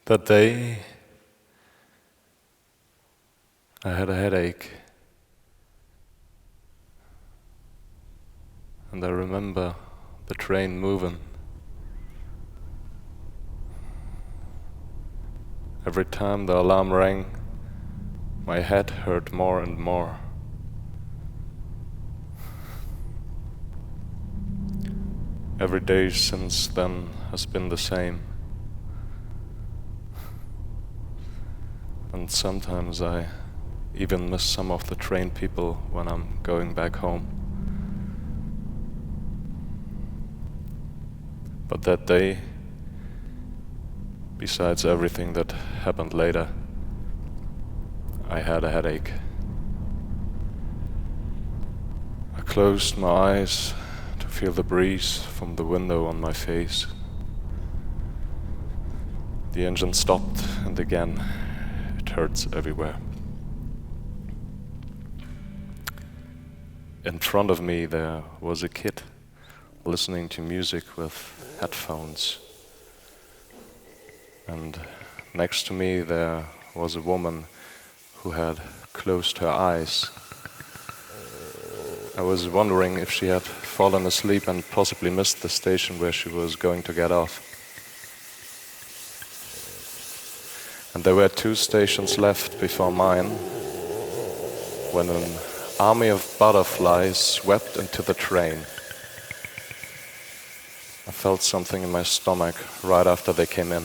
That day, I had a headache. And I remember the train moving. Every time the alarm rang, my head hurt more and more. Every day since then has been the same. And sometimes I even miss some of the train people when I'm going back home. But that day, besides everything that happened later, I had a headache. I closed my eyes to feel the breeze from the window on my face. The engine stopped, and again, it hurts everywhere. In front of me there was a kid listening to music with headphones. And next to me there was a woman who had closed her eyes. I was wondering if she had fallen asleep and possibly missed the station where she was going to get off. And there were 2 stations left before mine when an army of butterflies swept into the train. I felt something in my stomach right after they came in.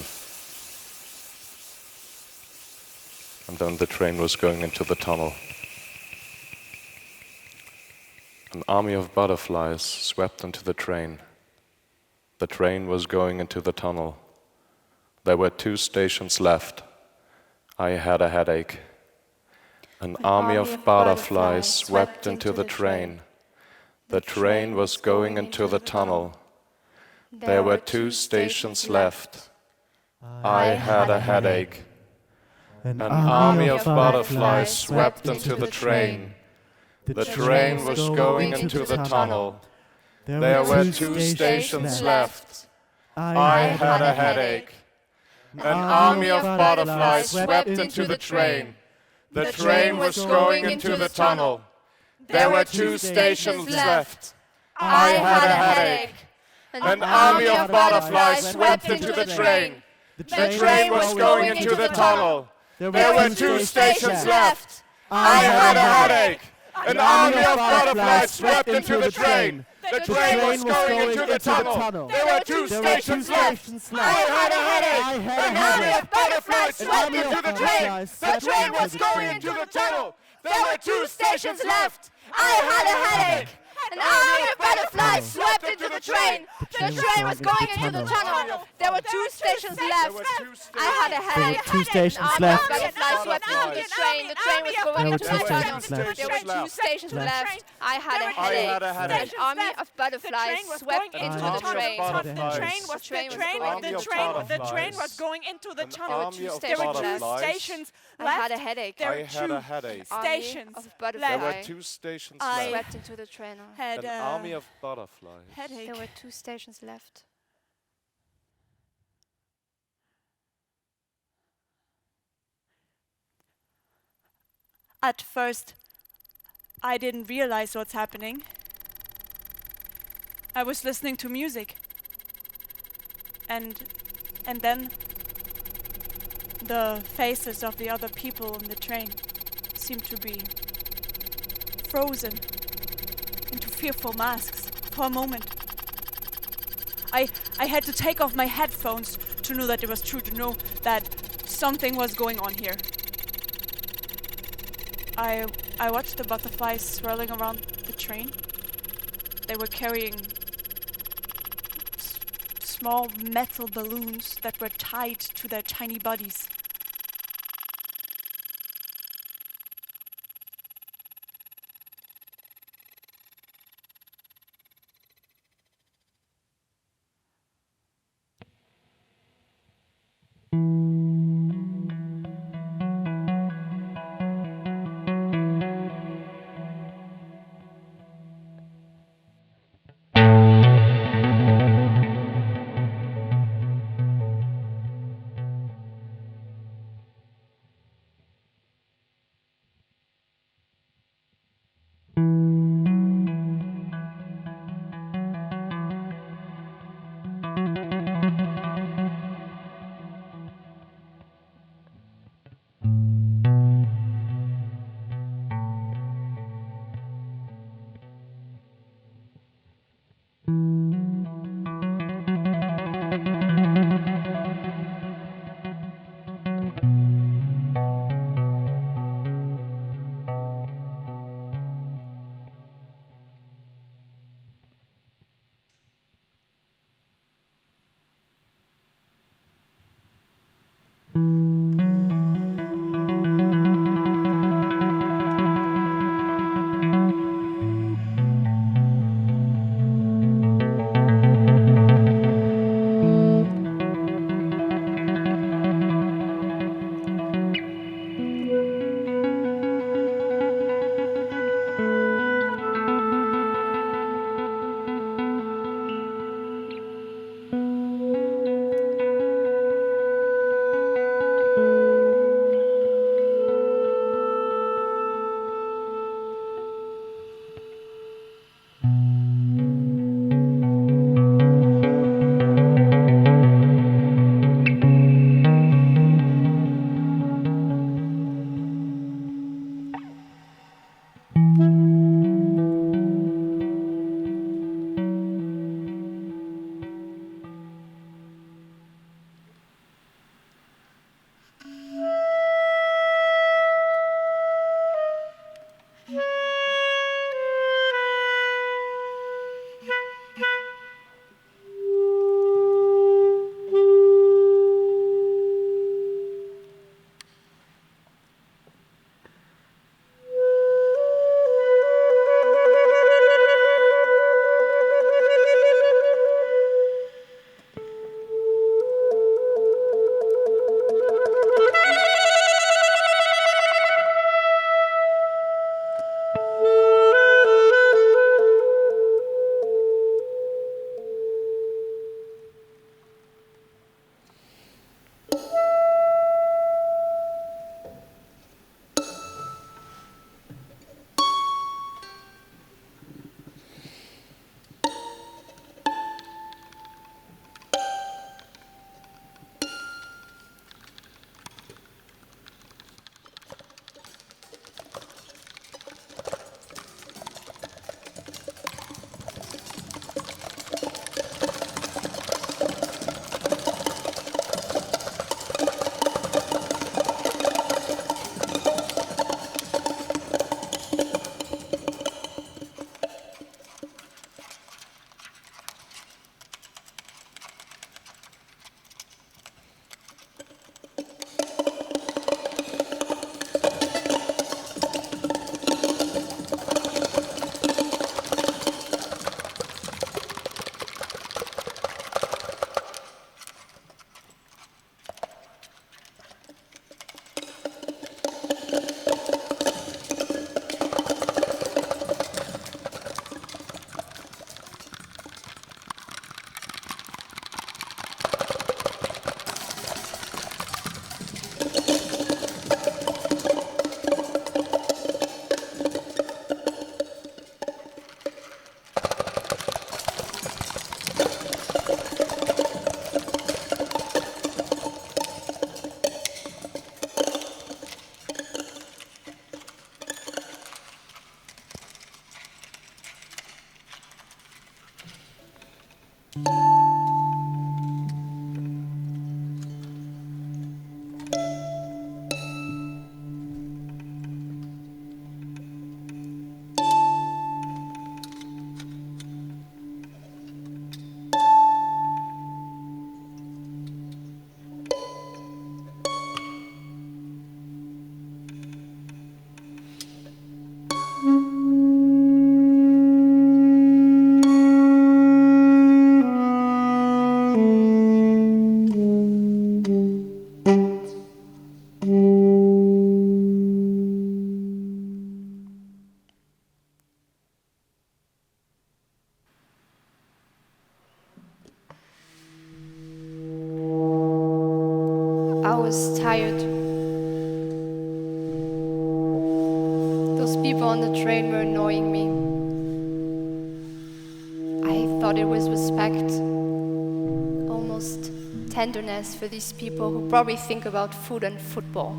And then the train was going into the tunnel. An army of butterflies swept into the train. The train was going into the tunnel. There were 2 stations left. I had a headache. An army of butterflies swept into the train. The train was going into the tunnel. There were 2 stations left. I had a headache. An army of butterflies swept into the train. The train was going into the tunnel. There were 2 stations left. I had a headache. An army of butterflies swept into the train. The train was going into the tunnel. There were 2 stations left. I had a headache. An army of butterflies swept into the train. The train was going into the tunnel. There were 2 stations left. I had a headache. An army of butterflies swept into the train. The train was going into the tunnel. There were 2 stations left. I had a headache. An army of butterflies swept into the train. The train was going into the tunnel. There were 2 stations left. I had a headache. An army of butterflies swept into the train. The train was going into the tunnel. There were 2 stations left. I had a headache. 2 stations left. Butterflies swept into the train. The train was going into the tunnel. There were 2 stations left. I had a headache. An army of butterflies swept into the train. The train was going into the tunnel. There were 2 stations I left. had a headache. There I were had 2 a headache. stations of There were butterflies 2 stations I left. swept into the train. had An army of butterflies. headache. There were 2 stations left. At first, I didn't realize what's happening. I was listening to music. And then the faces of the other people on the train seemed to be frozen into fearful masks for a moment. I had to take off my headphones to know that it was true, to know that something was going on here. I watched the butterflies swirling around the train. They were carrying small metal balloons that were tied to their tiny bodies. I was tired. Those people on the train were annoying me. I thought it was respect, almost tenderness for these people who probably think about food and football.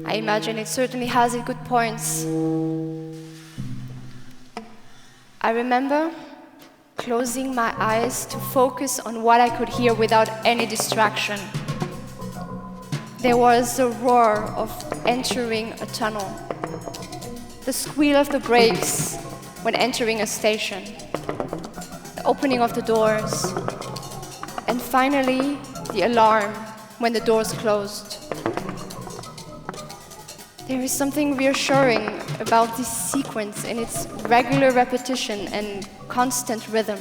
I imagine it certainly has its good points. I remember closing my eyes to focus on what I could hear without any distraction. There was the roar of entering a tunnel, the squeal of the brakes when entering a station, the opening of the doors, and finally the alarm when the doors closed. There is something reassuring about this sequence in its regular repetition and constant rhythm.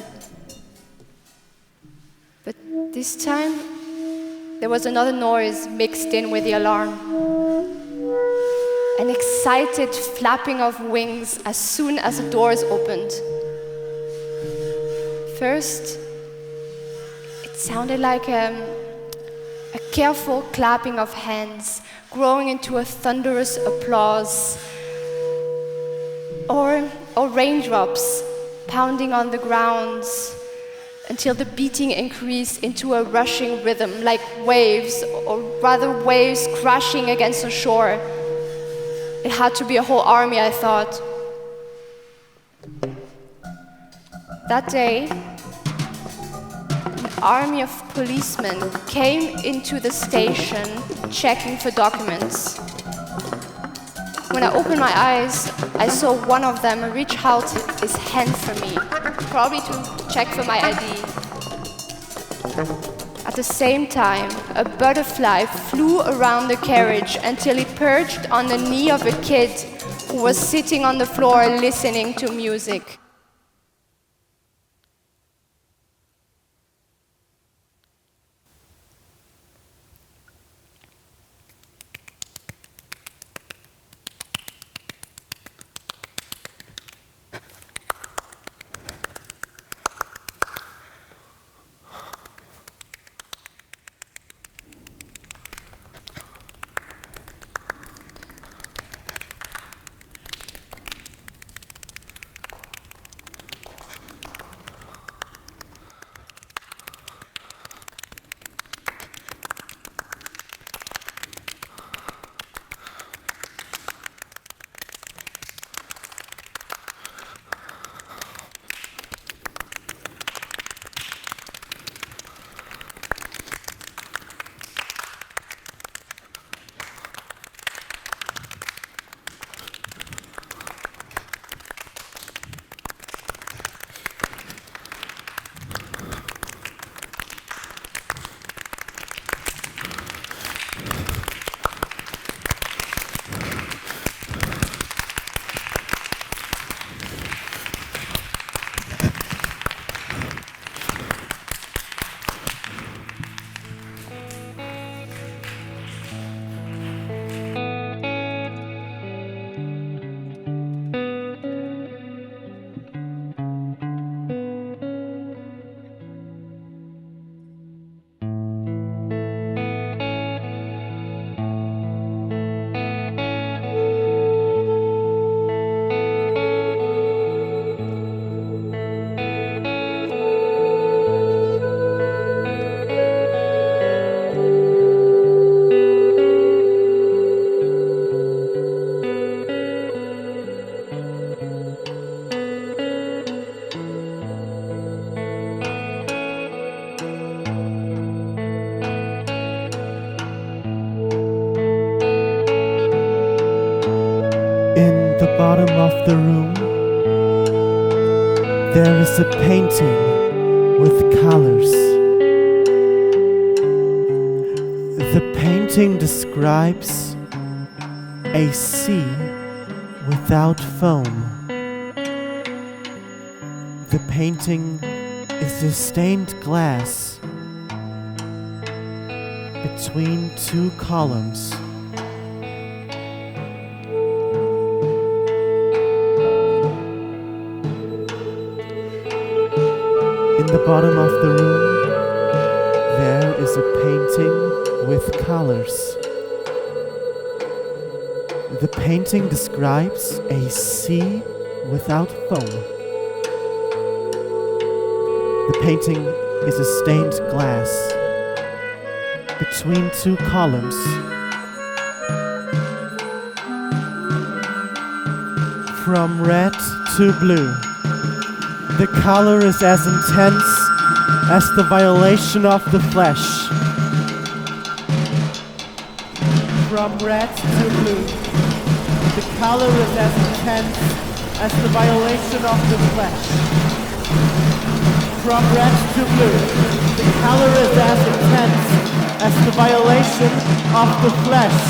But this time, there was another noise mixed in with the alarm. An excited flapping of wings as soon as the doors opened. First, it sounded like a careful clapping of hands, growing into a thunderous applause, or raindrops pounding on the ground until the beating increased into a rushing rhythm, like waves, or rather waves crashing against the shore. It had to be a whole army, I thought. That day, an army of policemen came into the station checking for documents. When I opened my eyes, I saw one of them reach out his hand for me, probably to check for my ID. At the same time, a butterfly flew around the carriage until it perched on the knee of a kid who was sitting on the floor listening to music. Bottom of the room, there is a painting with colors. The painting describes a sea without foam. The painting is a stained glass between two columns. In the bottom of the room, there is is a painting with colors. The painting describes a sea without foam. The painting is a stained glass between two columns. From red to blue, the color is as intense as the violation of the flesh. From red to blue, the color is as intense as the violation of the flesh. From red to blue, the color is as intense as the violation of the flesh.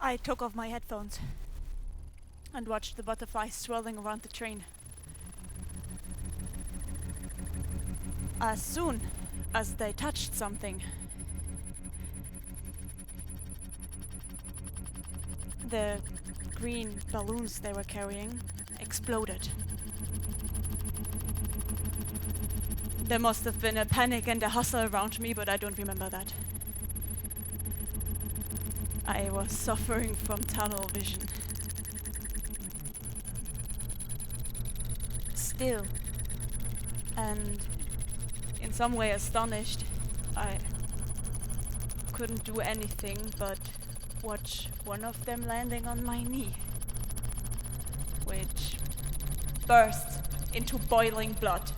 I took off my headphones and watched the butterflies swirling around the train. As soon as they touched something, the green balloons they were carrying exploded. There must have been a panic and a hustle around me, but I don't remember that. I was suffering from tunnel vision. Still, and in some way astonished, I couldn't do anything but watch one of them landing on my knee, which burst into boiling blood.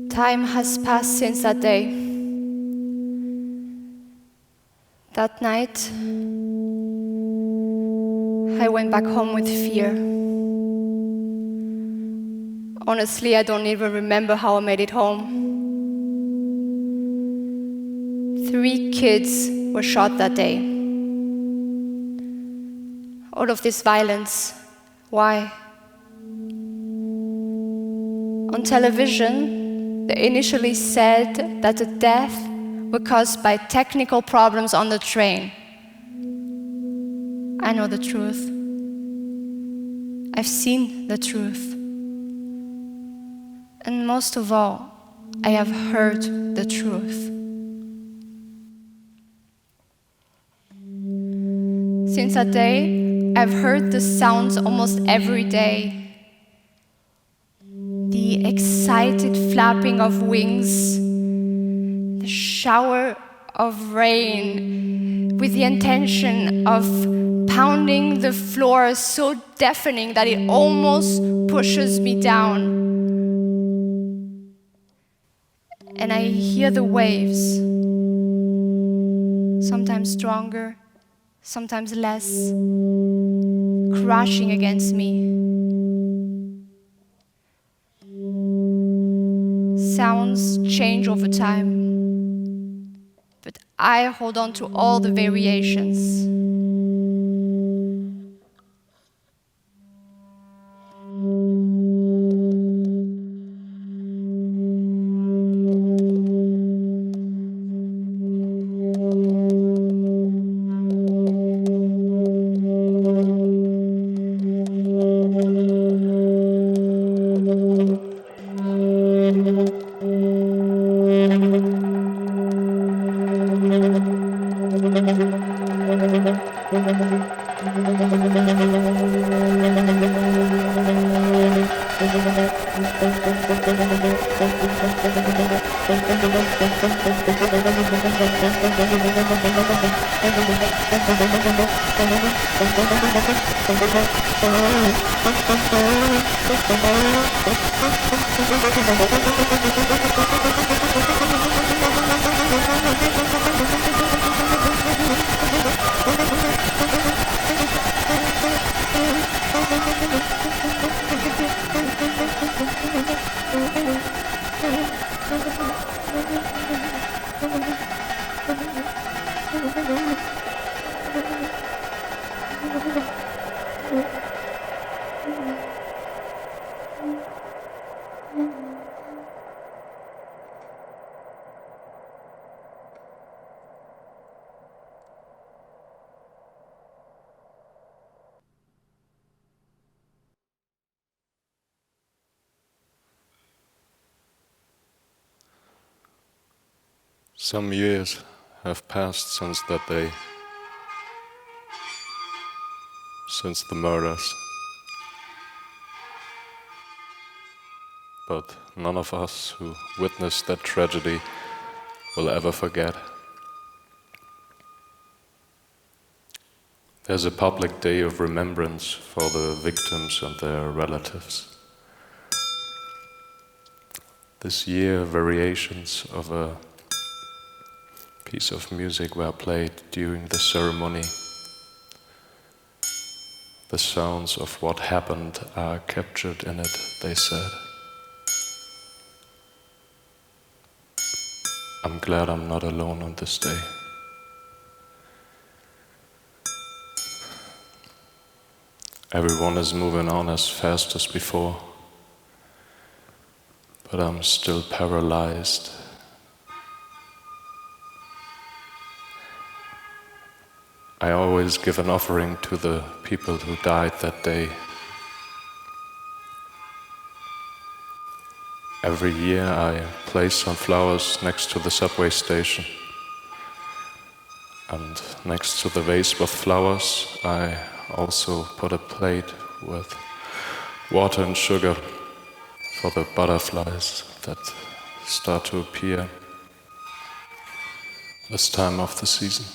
Time has passed since that day. That night, I went back home with fear. Honestly, I don't even remember how I made it home. 3 kids were shot that day. All of this violence, why? On television, they initially said that the deaths were caused by technical problems on the train. I know the truth. I've seen the truth. And most of all, I have heard the truth. Since that day, I've heard the sounds almost every day. The excited flapping of wings, the shower of rain, with the intention of pounding the floor so deafening that it almost pushes me down. And I hear the waves, sometimes stronger, sometimes less, crashing against me. sounds change over time, but I hold on to all the variations. Some years have passed since that day, since the murders. But none of us who witnessed that tragedy will ever forget. There's a public day of remembrance for the victims and their relatives. This year, variations of a piece of music were played during the ceremony. The sounds of what happened are captured in it, they said. I'm glad I'm not alone on this day. Everyone is moving on as fast as before, but I'm still paralyzed. I always give an offering to the people who died that day. Every year I place some flowers next to the subway station. And next to the vase with flowers, I also put a plate with water and sugar for the butterflies that start to appear this time of the season.